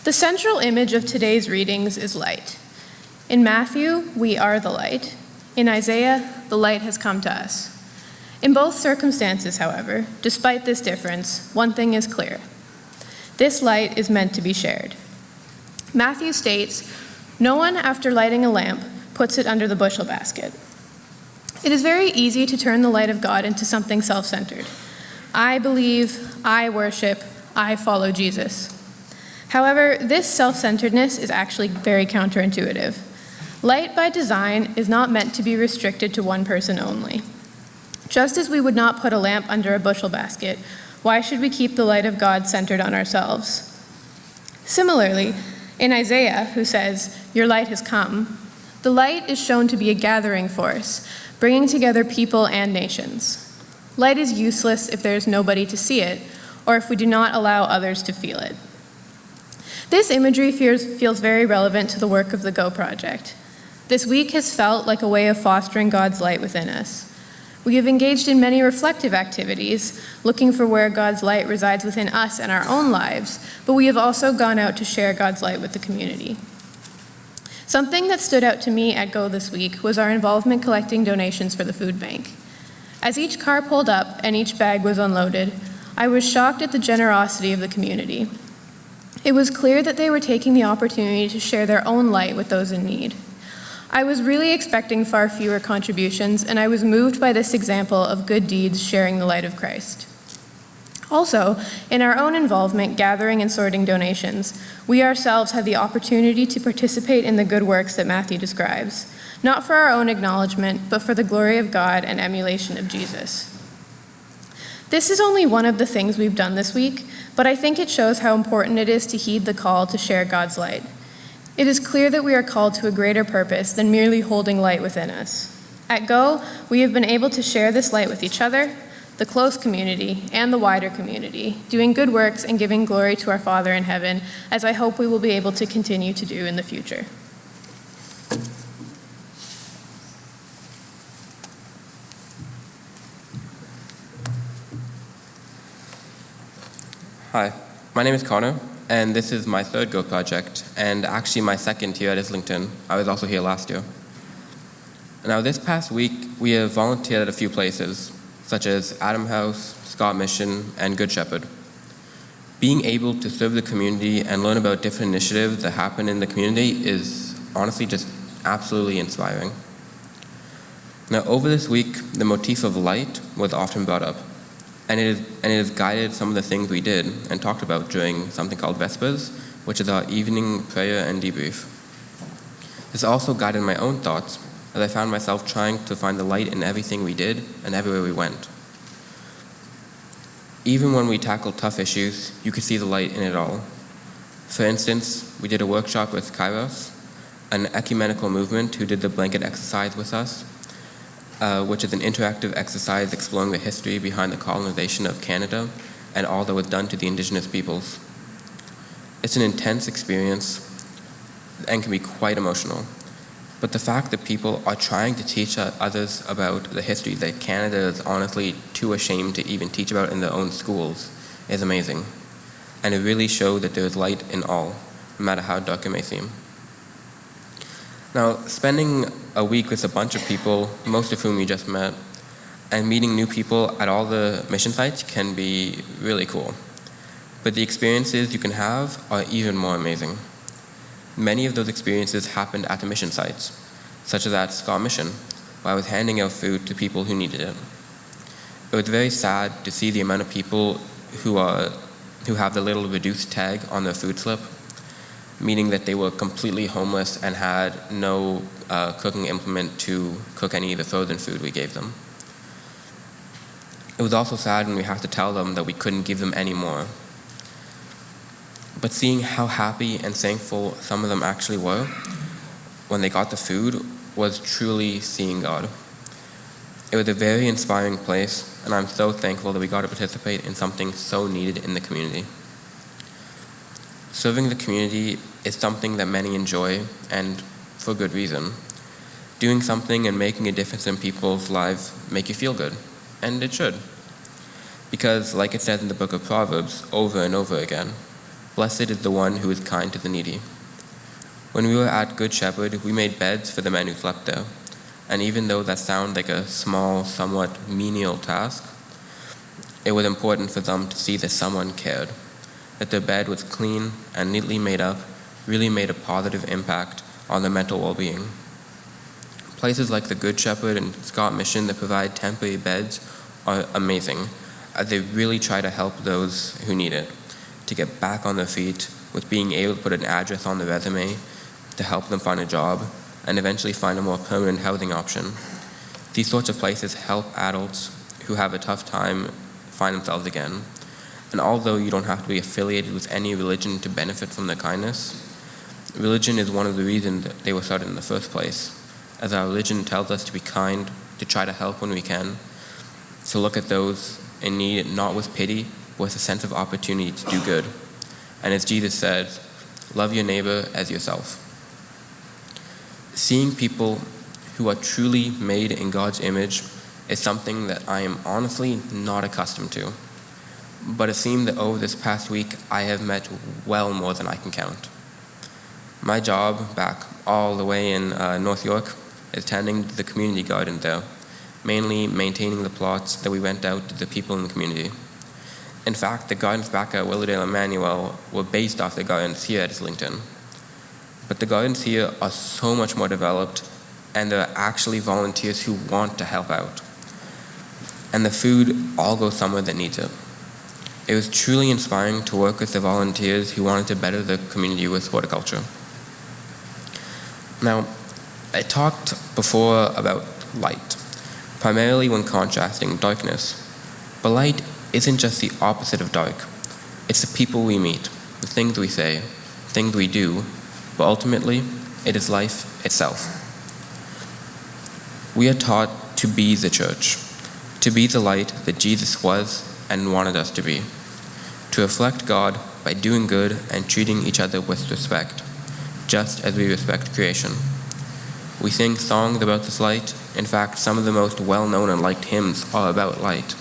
The central image of today's readings is light. In Matthew, we are the light. In Isaiah, the light has come to us. In both circumstances, however, despite this difference, one thing is clear. This light is meant to be shared. Matthew states, "No one, after lighting a lamp, puts it under the bushel basket." It is very easy to turn the light of God into something self-centered. I believe, I worship, I follow Jesus. However, this self-centeredness is actually very counterintuitive. Light by design is not meant to be restricted to one person only. Just as we would not put a lamp under a bushel basket, why should we keep the light of God centered on ourselves? Similarly, in Isaiah, who says, "Your light has come," the light is shown to be a gathering force, bringing together people and nations. Light is useless if there is nobody to see it, or if we do not allow others to feel it. This imagery feels very relevant to the work of the Go Project. This week has felt like a way of fostering God's light within us. We have engaged in many reflective activities, looking for where God's light resides within us and our own lives, but we have also gone out to share God's light with the community. Something that stood out to me at Go this week was our involvement collecting donations for the food bank. As each car pulled up and each bag was unloaded, I was shocked at the generosity of the community. It was clear that they were taking the opportunity to share their own light with those in need. I was really expecting far fewer contributions, and I was moved by this example of good deeds sharing the light of Christ. Also, in our own involvement gathering and sorting donations, we ourselves had the opportunity to participate in the good works that Matthew describes, not for our own acknowledgement, but for the glory of God and emulation of Jesus. This is only one of the things we've done this week, but I think it shows how important it is to heed the call to share God's light. It is clear that we are called to a greater purpose than merely holding light within us. At Go, we have been able to share this light with each other, the close community, and the wider community, doing good works and giving glory to our Father in heaven, as I hope we will be able to continue to do in the future. Hi, my name is Connor, and this is my third Go project, and actually my second here at Islington. I was also here last year. Now this past week, we have volunteered at a few places, such as Adam House, Scott Mission, and Good Shepherd. Being able to serve the community and learn about different initiatives that happen in the community is honestly just absolutely inspiring. Now over this week, the motif of light was often brought up. And it has guided some of the things we did and talked about during something called Vespers, which is our evening prayer and debrief. This also guided my own thoughts, as I found myself trying to find the light in everything we did and everywhere we went. Even when we tackled tough issues, you could see the light in it all. For instance, we did a workshop with Kairos, an ecumenical movement who did the blanket exercise with us, which is an interactive exercise exploring the history behind the colonization of Canada and all that was done to the Indigenous peoples. It's an intense experience and can be quite emotional. But the fact that people are trying to teach others about the history that Canada is honestly too ashamed to even teach about in their own schools is amazing. And it really showed that there is light in all, no matter how dark it may seem. Now, spending a week with a bunch of people, most of whom you just met, and meeting new people at all the mission sites can be really cool. But the experiences you can have are even more amazing. Many of those experiences happened at the mission sites, such as at Scott Mission, where I was handing out food to people who needed it. It was very sad to see the amount of people who have the little reduced tag on their food slip, meaning that they were completely homeless and had no cooking implement to cook any of the frozen food we gave them. It was also sad when we had to tell them that we couldn't give them any more. But seeing how happy and thankful some of them actually were when they got the food was truly seeing God. It was a very inspiring place, and I'm so thankful that we got to participate in something so needed in the community. Serving the community is something that many enjoy, and for good reason. Doing something and making a difference in people's lives make you feel good, and it should. Because, like it says in the book of Proverbs over and over again, Blessed is the one who is kind to the needy. When we were at Good Shepherd, we made beds for the men who slept there. And even though that sounded like a small, somewhat menial task, it was important for them to see that someone cared, that their bed was clean and neatly made up, really made a positive impact on their mental well-being. Places like the Good Shepherd and Scott Mission that provide temporary beds are amazing, as they really try to help those who need it to get back on their feet, with being able to put an address on the resume to help them find a job and eventually find a more permanent housing option. These sorts of places help adults who have a tough time find themselves again. And although you don't have to be affiliated with any religion to benefit from their kindness, religion is one of the reasons that they were started in the first place, as our religion tells us to be kind, to try to help when we can, to look at those in need not with pity, but with a sense of opportunity to do good. And as Jesus said, love your neighbor as yourself. Seeing people who are truly made in God's image is something that I am honestly not accustomed to. But it seemed that over this past week, I have met well more than I can count. My job back all the way in North York is tending to the community garden there, mainly maintaining the plots that we rent out to the people in the community. In fact, the gardens back at Willowdale and Manuel were based off the gardens here at Islington. But the gardens here are so much more developed, and there are actually volunteers who want to help out. And the food all goes somewhere that needs it. It was truly inspiring to work with the volunteers who wanted to better the community with horticulture. Now, I talked before about light, primarily when contrasting darkness. But light isn't just the opposite of dark. It's the people we meet, the things we say, things we do, but ultimately, it is life itself. We are taught to be the church, to be the light that Jesus was and wanted us to be, to reflect God by doing good and treating each other with respect, just as we respect creation. We sing songs about this light. In fact, some of the most well-known and liked hymns are about light.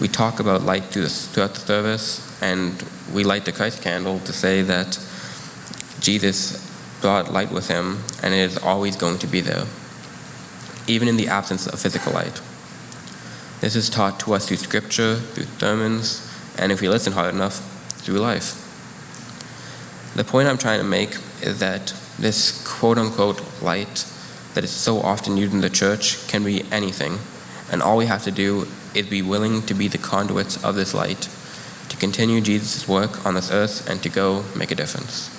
We talk about light throughout the service, and we light the Christ candle to say that Jesus brought light with him, and it is always going to be there, even in the absence of physical light. This is taught to us through scripture, through sermons, and if we listen hard enough, through life. The point I'm trying to make is that this quote-unquote light that is so often used in the church can be anything, and all we have to do is be willing to be the conduits of this light, to continue Jesus' work on this earth and to go make a difference.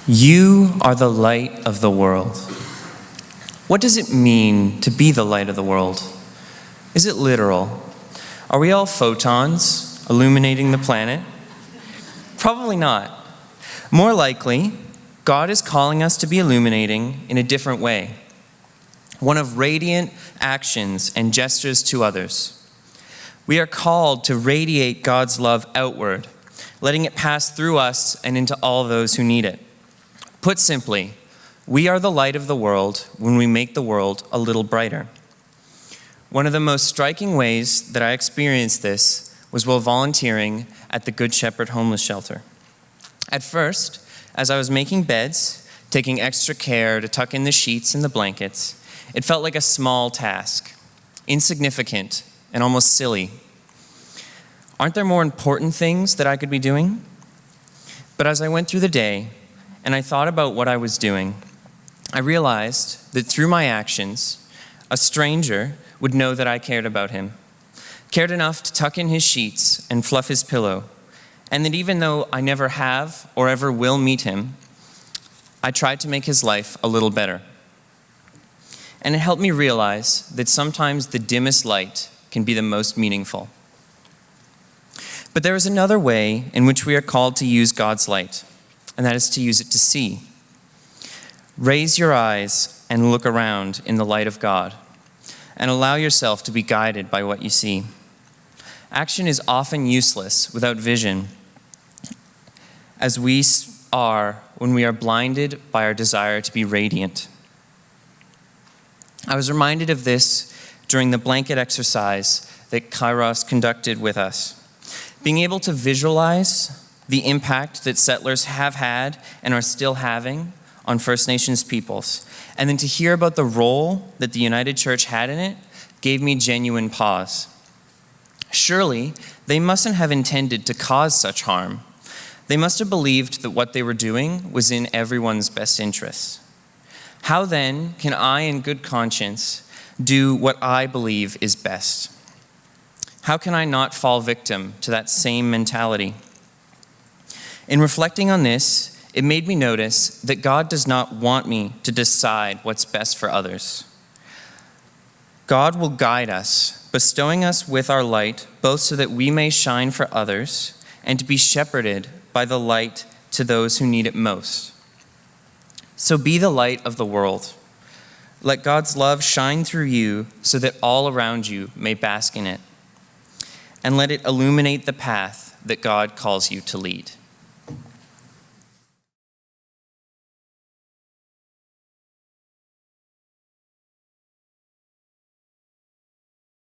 You are the light of the world. What does it mean to be the light of the world? Is it literal? Are we all photons illuminating the planet? Probably not. More likely, God is calling us to be illuminating in a different way. One of radiant actions and gestures to others. We are called to radiate God's love outward, letting it pass through us and into all those who need it. Put simply, we are the light of the world when we make the world a little brighter. One of the most striking ways that I experienced this was while volunteering at the Good Shepherd homeless shelter. At first, as I was making beds, taking extra care to tuck in the sheets and the blankets, it felt like a small task, insignificant and almost silly. Aren't there more important things that I could be doing? But as I went through the day and I thought about what I was doing, I realized that through my actions, a stranger would know that I cared about him, cared enough to tuck in his sheets and fluff his pillow, and that even though I never have or ever will meet him, I tried to make his life a little better. And it helped me realize that sometimes the dimmest light can be the most meaningful. But there is another way in which we are called to use God's light, and that is to use it to see. Raise your eyes and look around in the light of God, and allow yourself to be guided by what you see. Action is often useless without vision, as we are when we are blinded by our desire to be radiant. I was reminded of this during the blanket exercise that Kairos conducted with us. Being able to visualize the impact that settlers have had and are still having on First Nations peoples, and then to hear about the role that the United Church had in it, gave me genuine pause. Surely, they mustn't have intended to cause such harm. They must have believed that what they were doing was in everyone's best interests. How then can I, in good conscience, do what I believe is best? How can I not fall victim to that same mentality? In reflecting on this, it made me notice that God does not want me to decide what's best for others. God will guide us, bestowing us with our light, both so that we may shine for others and to be shepherded by the light to those who need it most. So be the light of the world. Let God's love shine through you so that all around you may bask in it. And let it illuminate the path that God calls you to lead.